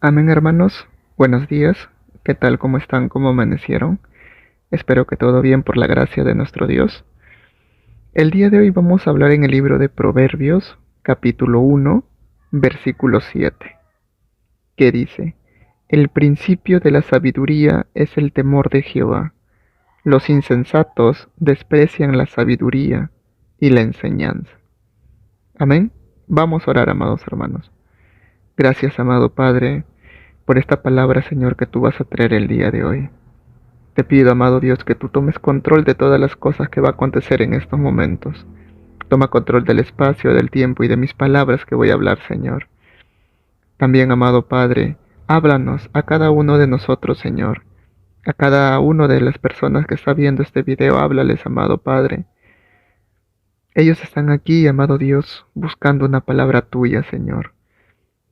Amén, hermanos. Buenos días. ¿Qué tal? ¿Cómo están? ¿Cómo amanecieron? Espero que todo bien por la gracia de nuestro Dios. El día de hoy vamos a hablar en el libro de Proverbios, capítulo 1, versículo 7, que dice: El principio de la sabiduría es el temor de Jehová. Los insensatos desprecian la sabiduría y la enseñanza. Amén. Vamos a orar, amados hermanos. Gracias, amado Padre, por esta palabra, Señor, que tú vas a traer el día de hoy. Te pido, amado Dios, que tú tomes control de todas las cosas que va a acontecer en estos momentos. Toma control del espacio, del tiempo y de mis palabras que voy a hablar, Señor. También, amado Padre, háblanos a cada uno de nosotros, Señor. A cada una de las personas que está viendo este video, háblales, amado Padre. Ellos están aquí, amado Dios, buscando una palabra tuya, Señor.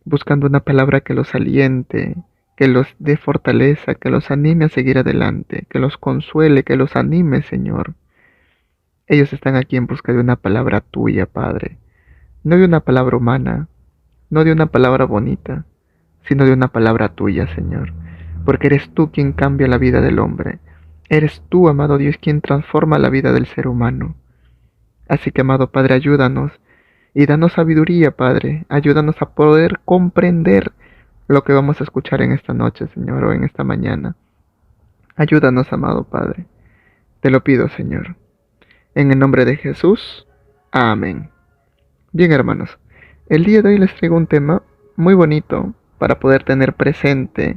Buscando una palabra que los aliente, que los dé fortaleza, que los anime a seguir adelante, que los consuele, que los anime, Señor. Ellos están aquí en busca de una palabra tuya, Padre, no de una palabra humana, no de una palabra bonita, sino de una palabra tuya, Señor, porque eres tú quien cambia la vida del hombre. Eres tú, amado Dios, quien transforma la vida del ser humano. Así que, amado Padre, ayúdanos y danos sabiduría, Padre. Ayúdanos a poder comprender lo que vamos a escuchar en esta noche, Señor, o en esta mañana. Ayúdanos, amado Padre. Te lo pido, Señor. En el nombre de Jesús. Amén. Bien, hermanos, el día de hoy les traigo un tema muy bonito para poder tener presente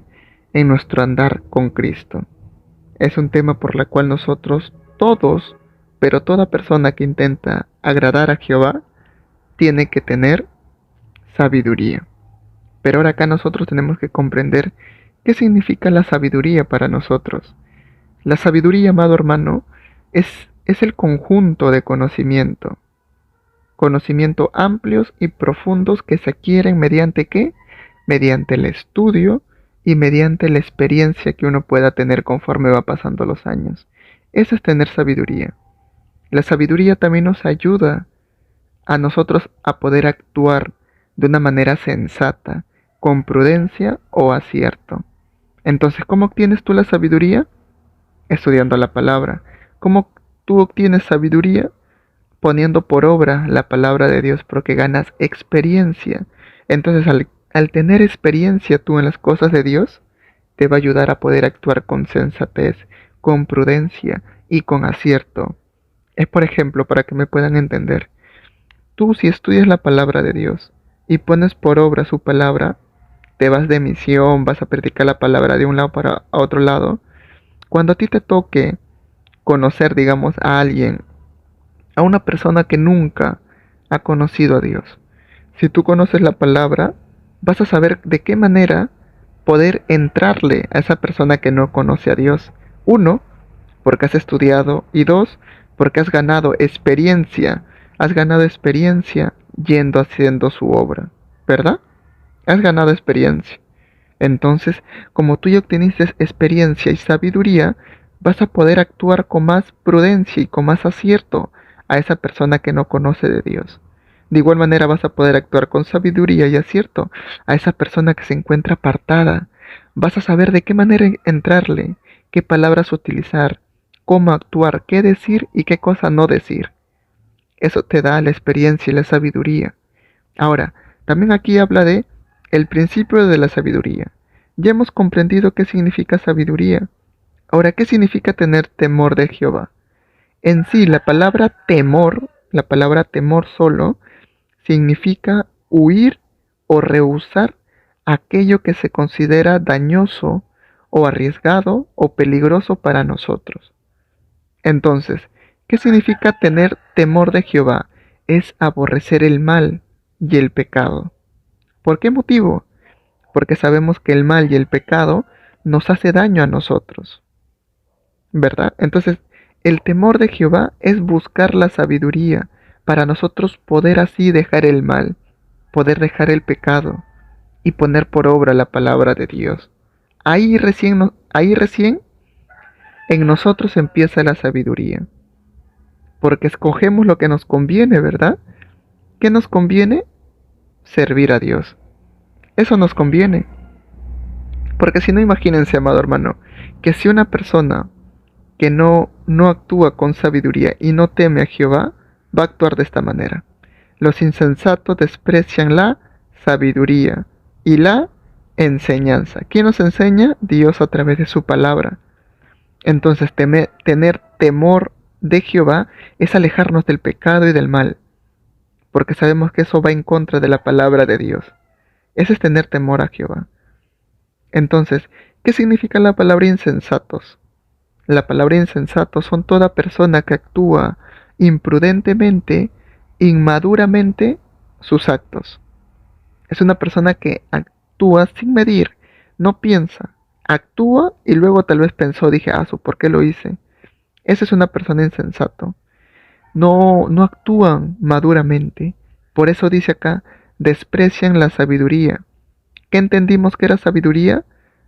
en nuestro andar con Cristo. Es un tema por el cual nosotros todos, pero toda persona que intenta agradar a Jehová, tiene que tener sabiduría. Pero ahora acá nosotros tenemos que comprender qué significa la sabiduría para nosotros. La sabiduría, amado hermano, es el conjunto de conocimiento amplios y profundos que se adquieren mediante ¿qué? Mediante el estudio y mediante la experiencia que uno pueda tener conforme va pasando los años. Eso es tener sabiduría. La sabiduría también nos ayuda a nosotros a poder actuar de una manera sensata, con prudencia o acierto. Entonces, ¿cómo obtienes tú la sabiduría? Estudiando la palabra. ¿Cómo tú obtienes sabiduría? Poniendo por obra la palabra de Dios, porque ganas experiencia. Entonces, al tener experiencia tú en las cosas de Dios, te va a ayudar a poder actuar con sensatez, con prudencia y con acierto. Es, por ejemplo, para que me puedan entender. Tú, si estudias la palabra de Dios y pones por obra su palabra, te vas de misión, vas a predicar la palabra de un lado para a otro lado. Cuando a ti te toque conocer, digamos, a alguien, a una persona que nunca ha conocido a Dios, si tú conoces la palabra, vas a saber de qué manera poder entrarle a esa persona que no conoce a Dios. Uno, porque has estudiado, y dos, porque has ganado experiencia yendo haciendo su obra, ¿verdad? Has ganado experiencia. Entonces, como tú ya obteniste experiencia y sabiduría, vas a poder actuar con más prudencia y con más acierto a esa persona que no conoce de Dios. De igual manera vas a poder actuar con sabiduría y acierto a esa persona que se encuentra apartada. Vas a saber de qué manera entrarle, qué palabras utilizar, cómo actuar, qué decir y qué cosa no decir. Eso te da la experiencia y la sabiduría. Ahora, también aquí habla de el principio de la sabiduría. Ya hemos comprendido qué significa sabiduría. Ahora, ¿qué significa tener temor de Jehová? En sí, la palabra temor solo, significa huir o rehusar aquello que se considera dañoso o arriesgado o peligroso para nosotros. Entonces, ¿qué significa tener temor de Jehová? Es aborrecer el mal y el pecado. ¿Por qué motivo? Porque sabemos que el mal y el pecado nos hace daño a nosotros, ¿verdad? Entonces, el temor de Jehová es buscar la sabiduría para nosotros poder así dejar el mal, poder dejar el pecado y poner por obra la palabra de Dios. Ahí recién en nosotros empieza la sabiduría, porque escogemos lo que nos conviene, ¿verdad? ¿Qué nos conviene? Servir a Dios. Eso nos conviene. Porque si no, imagínense, amado hermano, que si una persona que no actúa con sabiduría y no teme a Jehová, va a actuar de esta manera. Los insensatos desprecian la sabiduría y la enseñanza. ¿Quién nos enseña? Dios a través de su palabra. Entonces, tener temor de Jehová es alejarnos del pecado y del mal, porque sabemos que eso va en contra de la palabra de Dios. Ese es tener temor a Jehová. Entonces, ¿qué significa la palabra insensatos? La palabra insensato son toda persona que actúa imprudentemente, inmaduramente sus actos. Es una persona que actúa sin medir, no piensa, actúa y luego tal vez pensó, dije, ¿por qué lo hice? Esa es una persona insensato. No actúan maduramente. Por eso dice acá, desprecian la sabiduría. ¿Qué entendimos que era sabiduría?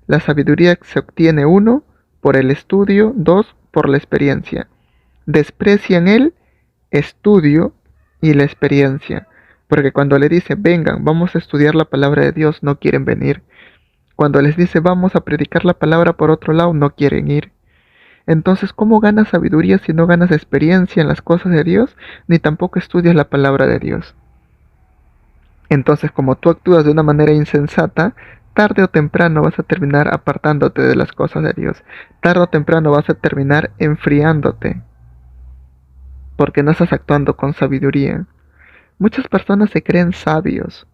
La sabiduría se obtiene, uno, por el estudio, dos, por la experiencia. Desprecian el estudio y la experiencia, porque cuando le dice, vengan, vamos a estudiar la palabra de Dios, no quieren venir. Cuando les dice, vamos a predicar la palabra por otro lado, no quieren ir. Entonces, ¿cómo ganas sabiduría si no ganas experiencia en las cosas de Dios, ni tampoco estudias la palabra de Dios? Entonces, como tú actúas de una manera insensata, tarde o temprano vas a terminar apartándote de las cosas de Dios. Tarde o temprano vas a terminar enfriándote, porque no estás actuando con sabiduría. Muchas personas se creen sabios.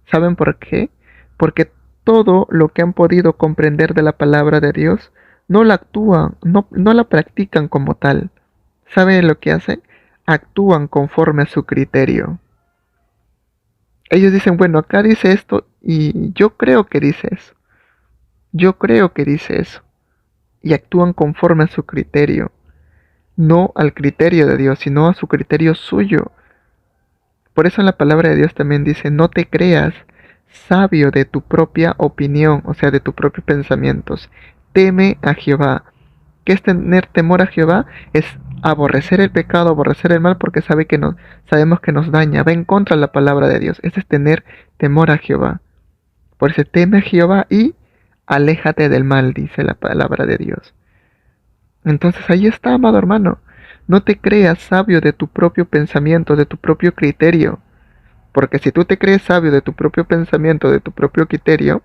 ¿Saben por qué? Porque todo lo que han podido comprender de la palabra de Dios, no la actúan, no la practican como tal. ¿Saben lo que hacen? Actúan conforme a su criterio. Ellos dicen, bueno, acá dice esto y yo creo que dice eso. Yo creo que dice eso. Y actúan conforme a su criterio. No al criterio de Dios, sino a su criterio suyo. Por eso en la palabra de Dios también dice, no te creas sabio de tu propia opinión, o sea, de tus propios pensamientos. Teme a Jehová. ¿Qué es tener temor a Jehová? Es aborrecer el pecado, aborrecer el mal, porque sabemos que nos daña, va en contra de la palabra de Dios. Ese es tener temor a Jehová. Por eso teme a Jehová y aléjate del mal, dice la palabra de Dios. Entonces ahí está, amado hermano. No te creas sabio de tu propio pensamiento, de tu propio criterio. Porque si tú te crees sabio de tu propio pensamiento, de tu propio criterio,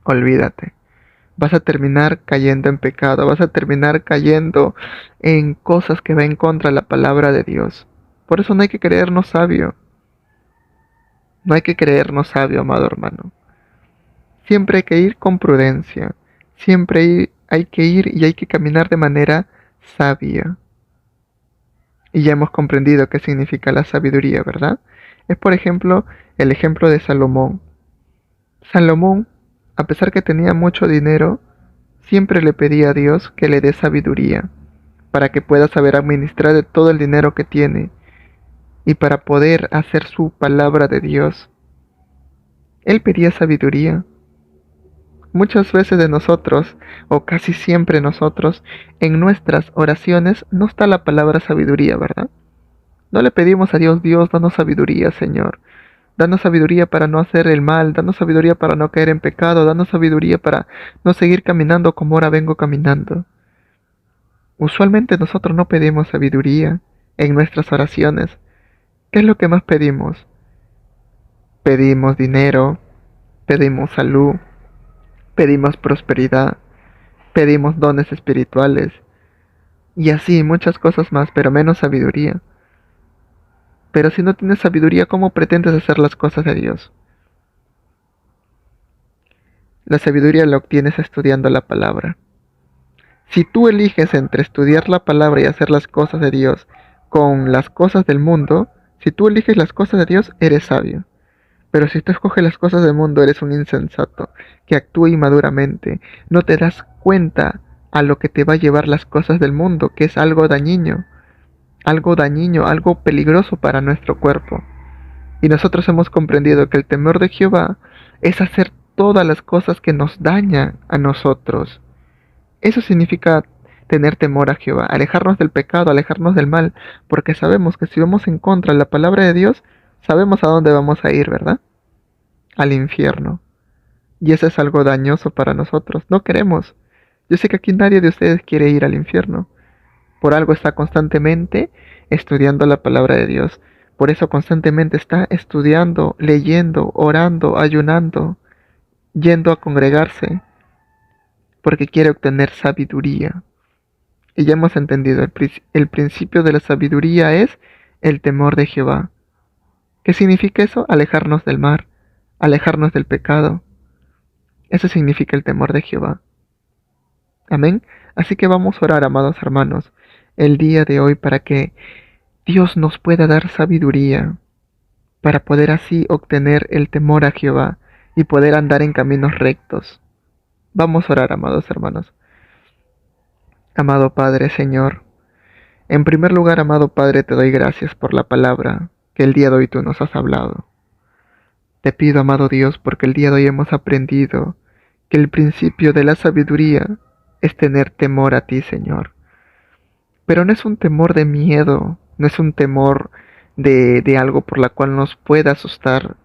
olvídate. Vas a terminar cayendo en pecado, vas a terminar cayendo en cosas que van contra la palabra de Dios. Por eso no hay que creernos sabio. No hay que creernos sabio, amado hermano. Siempre hay que ir con prudencia. Siempre hay que ir y hay que caminar de manera sabia. Y ya hemos comprendido qué significa la sabiduría, ¿verdad? Es por ejemplo el ejemplo de Salomón. Salomón, a pesar que tenía mucho dinero, siempre le pedía a Dios que le dé sabiduría, para que pueda saber administrar de todo el dinero que tiene y para poder hacer su palabra de Dios. Él pedía sabiduría. Muchas veces de nosotros, o casi siempre nosotros, en nuestras oraciones no está la palabra sabiduría, ¿verdad? No le pedimos a Dios, Dios, danos sabiduría, Señor. Danos sabiduría para no hacer el mal, danos sabiduría para no caer en pecado, danos sabiduría para no seguir caminando como ahora vengo caminando. Usualmente nosotros no pedimos sabiduría en nuestras oraciones. ¿Qué es lo que más pedimos? Pedimos dinero, pedimos salud, pedimos prosperidad, pedimos dones espirituales y así muchas cosas más, pero menos sabiduría. Pero si no tienes sabiduría, ¿cómo pretendes hacer las cosas de Dios? La sabiduría la obtienes estudiando la palabra. Si tú eliges entre estudiar la palabra y hacer las cosas de Dios con las cosas del mundo, si tú eliges las cosas de Dios, eres sabio. Pero si tú escoges las cosas del mundo, eres un insensato, que actúa inmaduramente. No te das cuenta a lo que te va a llevar las cosas del mundo, que es algo dañino, algo peligroso para nuestro cuerpo. Y nosotros hemos comprendido que el temor de Jehová es hacer todas las cosas que nos dañan a nosotros. Eso significa tener temor a Jehová, alejarnos del pecado, alejarnos del mal, porque sabemos que si vamos en contra de la palabra de Dios, sabemos a dónde vamos a ir, ¿verdad? Al infierno. Y eso es algo dañoso para nosotros. No queremos. Yo sé que aquí nadie de ustedes quiere ir al infierno. Por algo está constantemente estudiando la palabra de Dios. Por eso constantemente está estudiando, leyendo, orando, ayunando, yendo a congregarse, porque quiere obtener sabiduría. Y ya hemos entendido, el principio de la sabiduría es el temor de Jehová. ¿Qué significa eso? Alejarnos del mal, alejarnos del pecado. Eso significa el temor de Jehová. Amén. Así que vamos a orar, amados hermanos, el día de hoy para que Dios nos pueda dar sabiduría, para poder así obtener el temor a Jehová y poder andar en caminos rectos. Vamos a orar, amados hermanos. Amado Padre, Señor, en primer lugar, amado Padre, te doy gracias por la palabra que el día de hoy tú nos has hablado. Te pido, amado Dios, porque el día de hoy hemos aprendido que el principio de la sabiduría es tener temor a ti, Señor. Pero no es un temor de miedo, no es un temor de algo por la cual nos pueda asustar,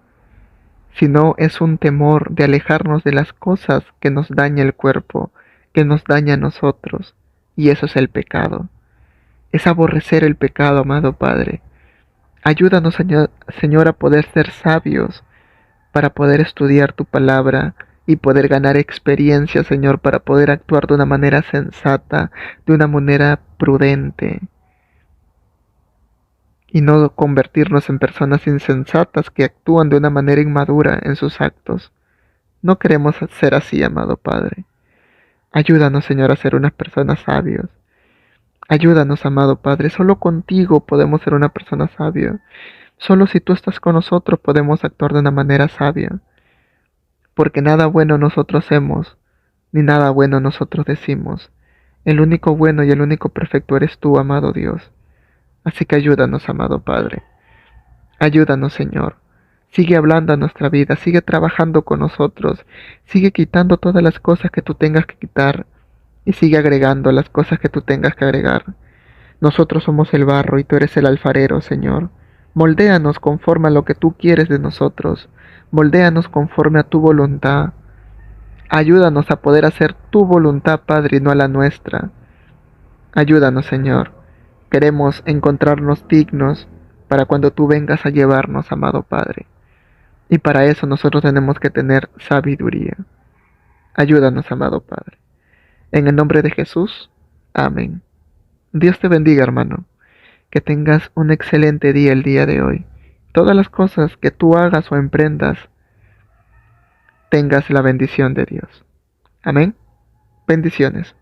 sino es un temor de alejarnos de las cosas que nos daña el cuerpo, que nos daña a nosotros, y eso es el pecado. Es aborrecer el pecado, amado Padre. Ayúdanos, Señor, a poder ser sabios, para poder estudiar tu palabra y poder ganar experiencia, Señor, para poder actuar de una manera sensata, de una manera prudente, y no convertirnos en personas insensatas que actúan de una manera inmadura en sus actos. No queremos ser así, amado Padre. Ayúdanos, Señor, a ser unas personas sabias. Ayúdanos, amado Padre. Solo contigo podemos ser una persona sabia. Solo si tú estás con nosotros podemos actuar de una manera sabia. Porque nada bueno nosotros hacemos, ni nada bueno nosotros decimos. El único bueno y el único perfecto eres tú, amado Dios. Así que ayúdanos, amado Padre. Ayúdanos, Señor. Sigue hablando a nuestra vida, sigue trabajando con nosotros, sigue quitando todas las cosas que tú tengas que quitar y sigue agregando las cosas que tú tengas que agregar. Nosotros somos el barro y tú eres el alfarero, Señor. Moldéanos conforme a lo que tú quieres de nosotros. Moldéanos conforme a tu voluntad. Ayúdanos a poder hacer tu voluntad, Padre, y no a la nuestra. Ayúdanos, Señor. Queremos encontrarnos dignos para cuando tú vengas a llevarnos, amado Padre. Y para eso nosotros tenemos que tener sabiduría. Ayúdanos, amado Padre. En el nombre de Jesús. Amén. Dios te bendiga, hermano. Que tengas un excelente día el día de hoy. Todas las cosas que tú hagas o emprendas, tengas la bendición de Dios. Amén. Bendiciones.